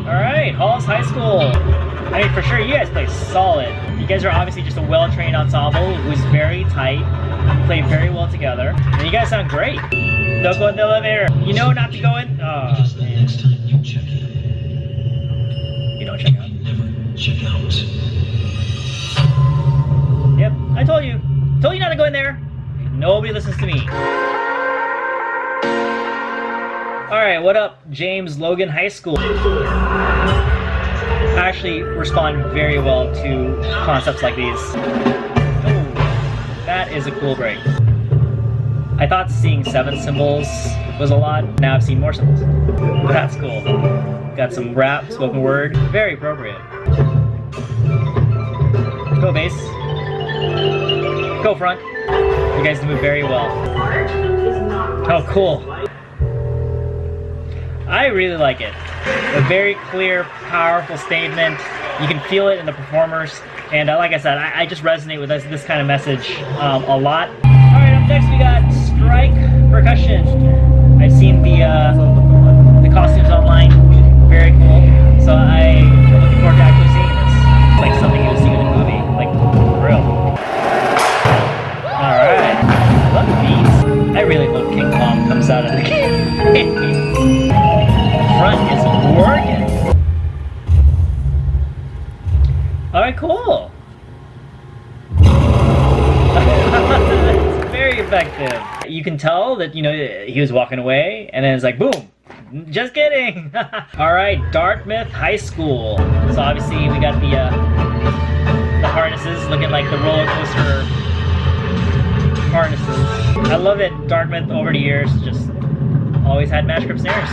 Alright, Halls High School. I mean, for sure, you guys play solid. You guys are obviously just a well-trained ensemble who's very tight, play very well together, and you guys sound great. Don't go in the elevator. You know not to go in. Oh, man. You don't check out. Check out. Yep, I told you. Told you not to go in there. Nobody listens to me. Alright, what up, James Logan High School? I actually respond very well to concepts like these. Oh, that is a cool break. I thought seeing 7 cymbals was a lot. Now I've seen more cymbals. That's cool. Got some rap, spoken word. Very appropriate. Go bass. Go front. You guys move very well. Oh, cool. I really like it. A very clear, powerful statement. You can feel it in the performers. And like I said, I just resonate with this kind of message a lot. Alright, up next we got Strike Percussion. I've seen the costumes online. Very cool. So I'm looking forward to actually seeing this. It's like something you would see in a movie. Like, for real. Alright. I love the beats. I really hope King Kong comes out of the game. Front is working. Alright, cool. That's very effective. You can tell that, you know, he was walking away, and then it's like, boom. Just kidding. Alright, Dartmouth High School. So obviously we got the harnesses looking like the roller coaster harnesses. I love it. Dartmouth over the years just always had match grip snares.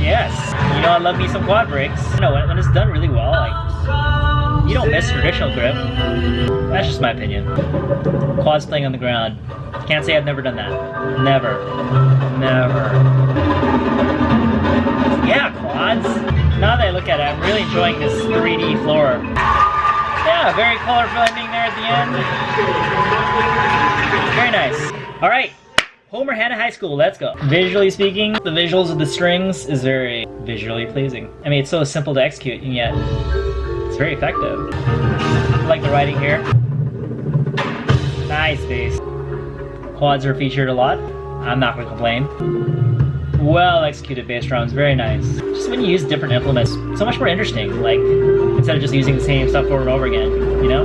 Yes, you know I love me some quad breaks. You know, when it's done really well, like, you don't miss traditional grip. That's just my opinion. Quads playing on the ground. Can't say I've never done that. Never. Never. Yeah, quads. Now that I look at it, I'm really enjoying this 3D floor. Yeah, very colorful ending there at the end. Very nice. Alright. Homer Hanna High School, let's go. Visually speaking, the visuals of the strings is very visually pleasing. I mean, it's so simple to execute, and yet it's very effective. I like the writing here. Nice bass. Quads are featured a lot. I'm not gonna complain. Well executed bass drums, very nice. Just when you use different implements, so much more interesting. Like, instead of just using the same stuff over and over again, you know?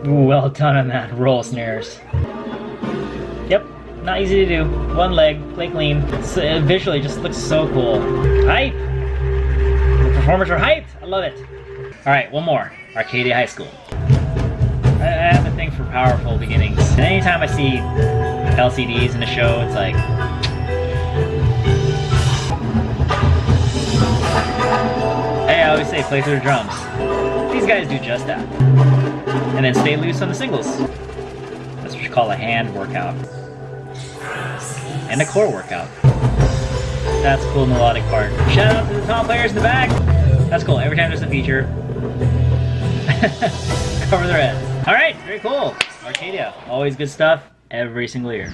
Ooh, well done on that. Roll snares. Yep, not easy to do. One leg, play clean. It's, visually just looks so cool. Hype! The performers are hyped! I love it. Alright, one more. Arcadia High School. I have a thing for powerful beginnings. And anytime I see LCDs in a show, it's like... Hey, I always say play through the drums. These guys do just that. And then stay loose on the singles. That's what you call a hand workout. And a core workout. That's a cool melodic part. Shout out to the tom players in the back. That's cool. Every time there's a feature, cover their heads. Alright, very cool. Arcadia. Always good stuff every single year.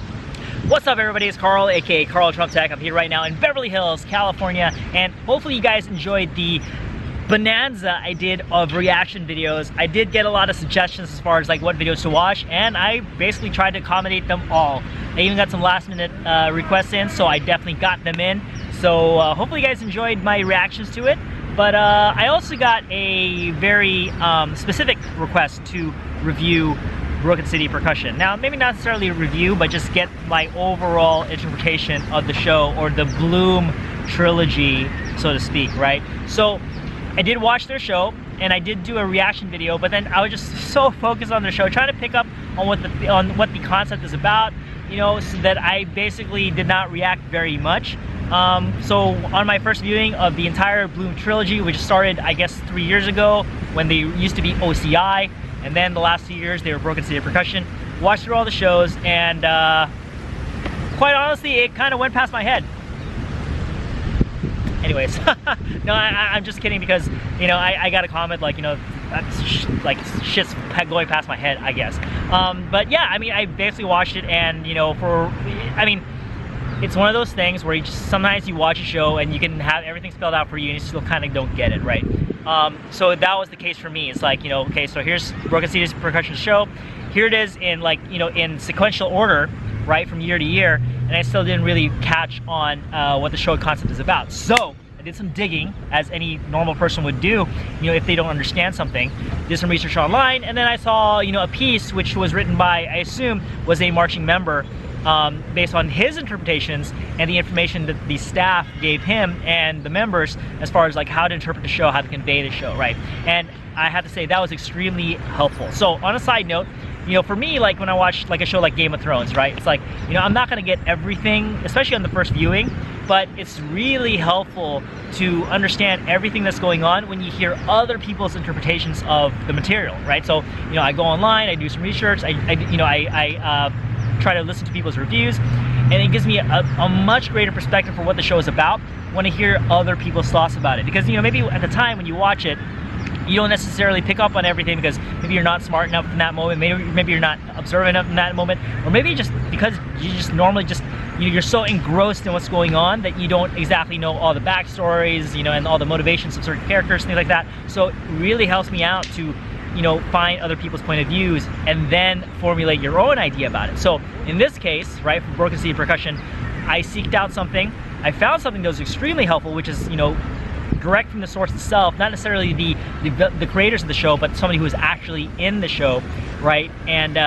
What's up, everybody? It's Carl, aka Carl Trump Tech. I'm here right now in Beverly Hills, California, and hopefully you guys enjoyed the bonanza I did of reaction videos. I did get a lot of suggestions as far as like what videos to watch, and I basically tried to accommodate them all. I even got some last minute requests in, so I definitely got them in. So hopefully you guys enjoyed my reactions to it. But I also got a very specific request to review Broken City Percussion. Now, maybe not necessarily a review, but just get my overall interpretation of the show, or the Bloom trilogy, so to speak, right? So I did watch their show, and I did do a reaction video, but then I was just so focused on their show, trying to pick up on what the concept is about, you know, so that I basically did not react very much. So on my first viewing of the entire Bloom trilogy, which started, I guess, 3 years ago, when they used to be OCI, and then the last 2 years they were Broken City Percussion, watched through all the shows, and quite honestly, it kind of went past my head. Anyways, no, I'm just kidding, because, you know, I got a comment like, you know, that's like shit's going past my head, I guess. But yeah, I mean, I basically watched it, and, you know, I mean, it's one of those things where sometimes you watch a show and you can have everything spelled out for you and you still kind of don't get it, right? So that was the case for me. It's like, you know, okay, so here's Broken City Percussion show. Here it is in, like, you know, in sequential order, right, from year to year, and I still didn't really catch on what the show concept is about. So I did some digging, as any normal person would do, you know, if they don't understand something. Did some research online, and then I saw, you know, a piece which was written by, I assume, was a marching member, based on his interpretations and the information that the staff gave him and the members as far as like how to interpret the show, how to convey the show, right? And I have to say that was extremely helpful. So on a side note, you know, for me, like when I watch like a show like Game of Thrones, right? It's like, you know, I'm not gonna get everything, especially on the first viewing, but it's really helpful to understand everything that's going on when you hear other people's interpretations of the material, right? So, you know, I go online, I do some research, I try to listen to people's reviews, and it gives me a much greater perspective for what the show is about when I hear other people's thoughts about it. Because, you know, maybe at the time when you watch it, you don't necessarily pick up on everything because maybe you're not smart enough in that moment, maybe you're not observant enough in that moment, or maybe just because you just normally just, you know, you're so engrossed in what's going on that you don't exactly know all the backstories, you know, and all the motivations of certain characters, things like that. So it really helps me out to, you know, find other people's point of views and then formulate your own idea about it. So in this case, right, for Broken City Percussion, I seeked out something, I found something that was extremely helpful, which is, you know, direct from the source itself, not necessarily the creators of the show, but somebody who was actually in the show, right? And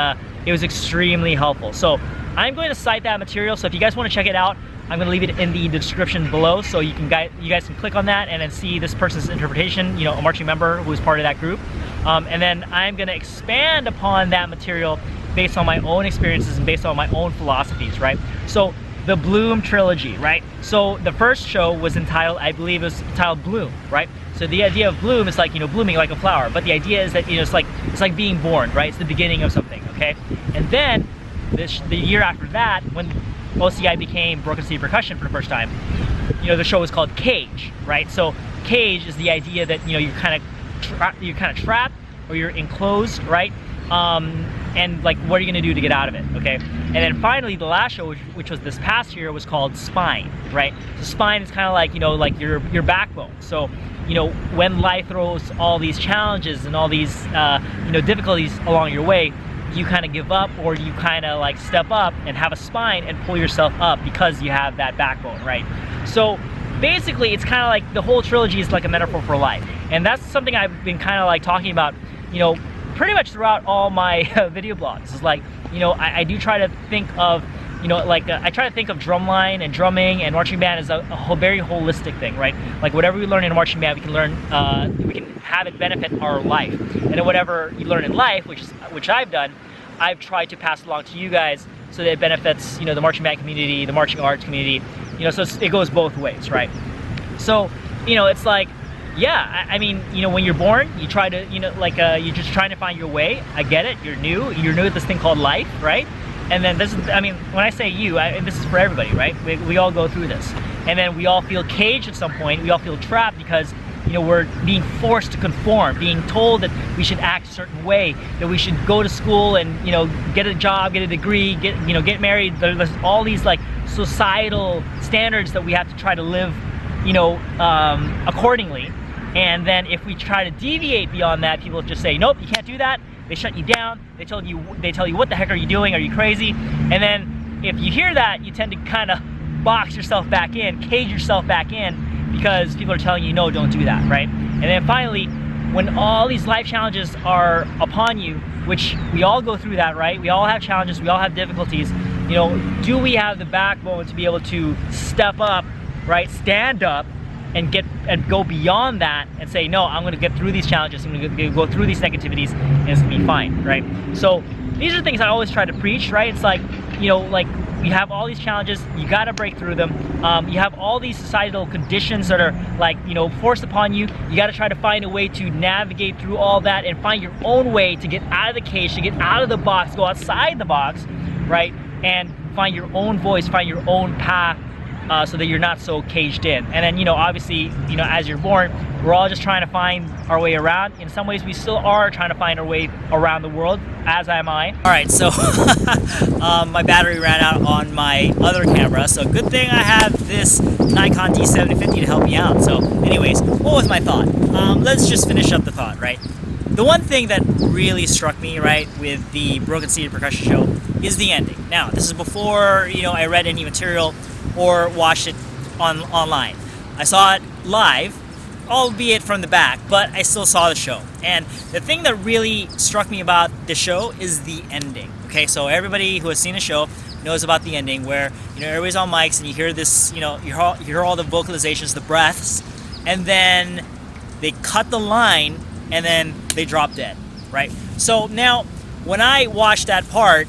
it was extremely helpful. So I'm going to cite that material, so if you guys want to check it out, I'm going to leave it in the description below, so you guys can click on that and then see this person's interpretation, you know, a marching member who was part of that group. And then I'm going to expand upon that material based on my own experiences and based on my own philosophies, right? So the Bloom trilogy, right? So the first show was entitled, I believe it was entitled Bloom, right? So the idea of bloom is like, you know, blooming like a flower, but the idea is that, you know, it's like being born, right? It's the beginning of something, okay? And then the year after that, when OCI became Broken City Percussion for the first time, you know, the show was called Cage, right? So Cage is the idea that, you know, you're kind of trapped or you're enclosed, right? And like, what are you gonna do to get out of it, okay? And then finally, the last show, which was this past year, was called Spine, right? So Spine is kind of like, you know, like your backbone. So, you know, when life throws all these challenges and all these, you know, difficulties along your way, you kind of give up, or you kind of like step up and have a spine and pull yourself up because you have that backbone, right? So basically, it's kind of like the whole trilogy is like a metaphor for life. And that's something I've been kind of like talking about, you know, pretty much throughout all my video blogs. It's like, you know, I do try to think of, you know, like I try to think of drumline and drumming and marching band as a very holistic thing, right? Like whatever we learn in a marching band, we can learn, we can have it benefit our life. And then whatever you learn in life, which I've done, I've tried to pass along to you guys so that it benefits, you know, the marching band community, the marching arts community, you know, so it goes both ways, right? So, you know, it's like, yeah, I mean, you know, when you're born, you try to, you know, like, you're just trying to find your way. I get it. You're new at this thing called life, right? And then this is, I mean, when I say you, and this is for everybody, right? We all go through this. And then we all feel caged at some point. We all feel trapped because, you know, we're being forced to conform, being told that we should act a certain way, that we should go to school and, you know, get a job, get a degree, get married. There's all these like societal standards that we have to try to live, you know, accordingly. And then if we try to deviate beyond that, people just say, nope, you can't do that. They shut you down. They tell you, what the heck are you doing? Are you crazy? And then if you hear that, you tend to kind of box yourself back in, cage yourself back in, because people are telling you, no, don't do that, right? And then finally, when all these life challenges are upon you, which we all go through that, right? We all have challenges, we all have difficulties. You know, do we have the backbone to be able to step up, right? Stand up and go beyond that and say, no, I'm gonna get through these challenges, I'm gonna go through these negativities, and it's gonna be fine, right? So these are things I always try to preach, right? It's like, you know, like you have all these challenges, you gotta break through them. You have all these societal conditions that are like, you know, forced upon you. You gotta try to find a way to navigate through all that and find your own way to get out of the cage, to get out of the box, go outside the box, right? And find your own voice, find your own path so that you're not so caged in. And then, you know, obviously, you know, as you're born, we're all just trying to find our way around. In some ways, we still are trying to find our way around the world, as am I. All right, so my battery ran out on my other camera, so good thing I have this Nikon D750 to help me out. So anyways, what was my thought? Let's just finish up the thought, right? The one thing that really struck me, right, with the Broken City Percussion show is the ending. Now, this is before, you know, I read any material or watched it online. I saw it live, albeit from the back, but I still saw the show. And the thing that really struck me about the show is the ending. Okay, so everybody who has seen the show knows about the ending where, you know, everybody's on mics and you hear this, you know, you hear all the vocalizations, the breaths, and then they cut the line and then they drop dead, right? So now, when I watched that part,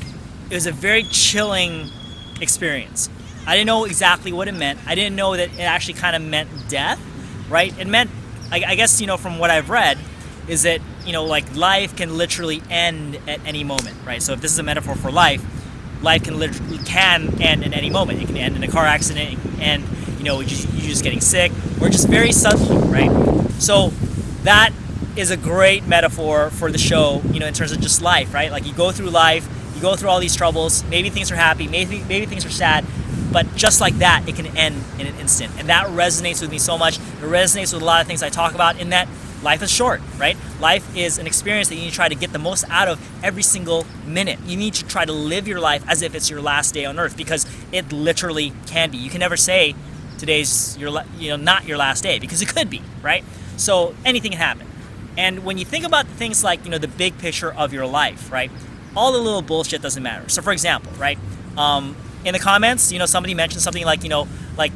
it was a very chilling experience. I didn't know exactly what it meant. I didn't know that it actually kind of meant death, right? It meant, I guess, you know, from what I've read, is that, you know, like life can literally end at any moment, right? So if this is a metaphor for life, life can end at any moment. It can end in a car accident, it can end, you know, you just getting sick, or just very suddenly, right? So that is a great metaphor for the show, you know, in terms of just life, right? Like you go through life, you go through all these troubles, maybe things are happy, maybe things are sad, but just like that, it can end in an instant. And that resonates with me so much. It resonates with a lot of things I talk about, in that life is short, right? Life is an experience that you need to try to get the most out of every single minute. You need to try to live your life as if it's your last day on earth, because it literally can be. You can never say today's not your last day, because it could be, right? So anything can happen. And when you think about things like, you know, the big picture of your life, right? All the little bullshit doesn't matter. So for example, right? In the comments, you know, somebody mentioned something like, you know, like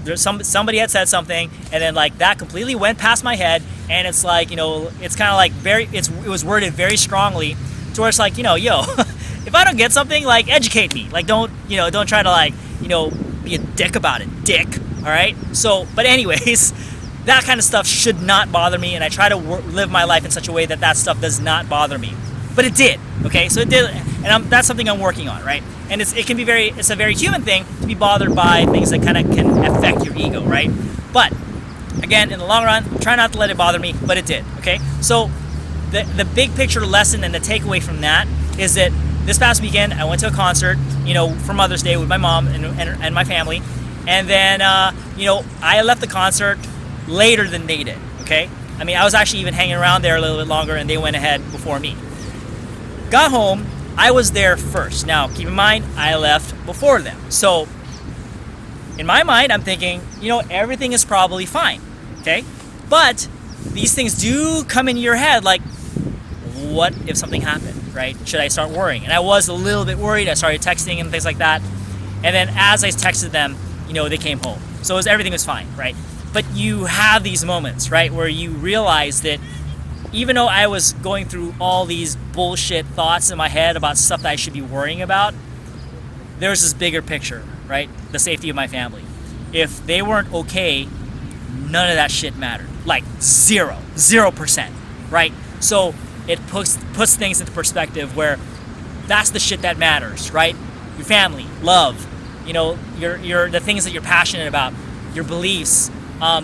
there's somebody had said something, and then like that completely went past my head, and it's like, you know, it's kind of like it was worded very strongly to where it's like, you know, yo, if I don't get something, like educate me, like don't try to like, you know, be a dick about it, dick. All right. So, but anyways, that kind of stuff should not bother me, and I try to live my life in such a way that that stuff does not bother me. But it did, okay? So it did, and that's something I'm working on, right? And it's a very human thing to be bothered by things that kind of can affect your ego, right? But again, in the long run, try not to let it bother me, but it did, okay? So the big picture lesson and the takeaway from that is that this past weekend I went to a concert, you know, for Mother's Day with my mom and my family, and then you know, I left the concert later than they did, okay? I mean, I was actually even hanging around there a little bit longer, and they went ahead before me. Got home, I was there first. Now, keep in mind, I left before them. So, in my mind, I'm thinking, you know, everything is probably fine, okay? But these things do come into your head, like, what if something happened, right? Should I start worrying? And I was a little bit worried. I started texting and things like that. And then as I texted them, you know, they came home. So everything was fine, right? But you have these moments, right, where you realize that even though I was going through all these bullshit thoughts in my head about stuff that I should be worrying about, there's this bigger picture, right? The safety of my family. If they weren't okay, none of that shit mattered. Like 0%, right? So it puts things into perspective where that's the shit that matters, right? Your family, love, you know, your the things that you're passionate about, your beliefs,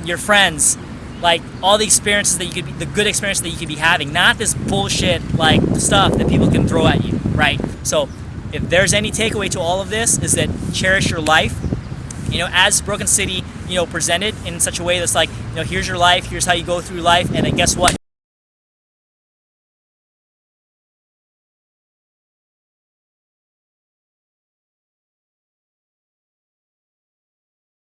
your friends, like all the experiences that the good experiences that you could be having, not this bullshit like stuff that people can throw at you, right? So if there's any takeaway to all of this, is that cherish your life, you know, as Broken City, you know, presented in such a way that's like, you know, here's your life, here's how you go through life, and then guess what?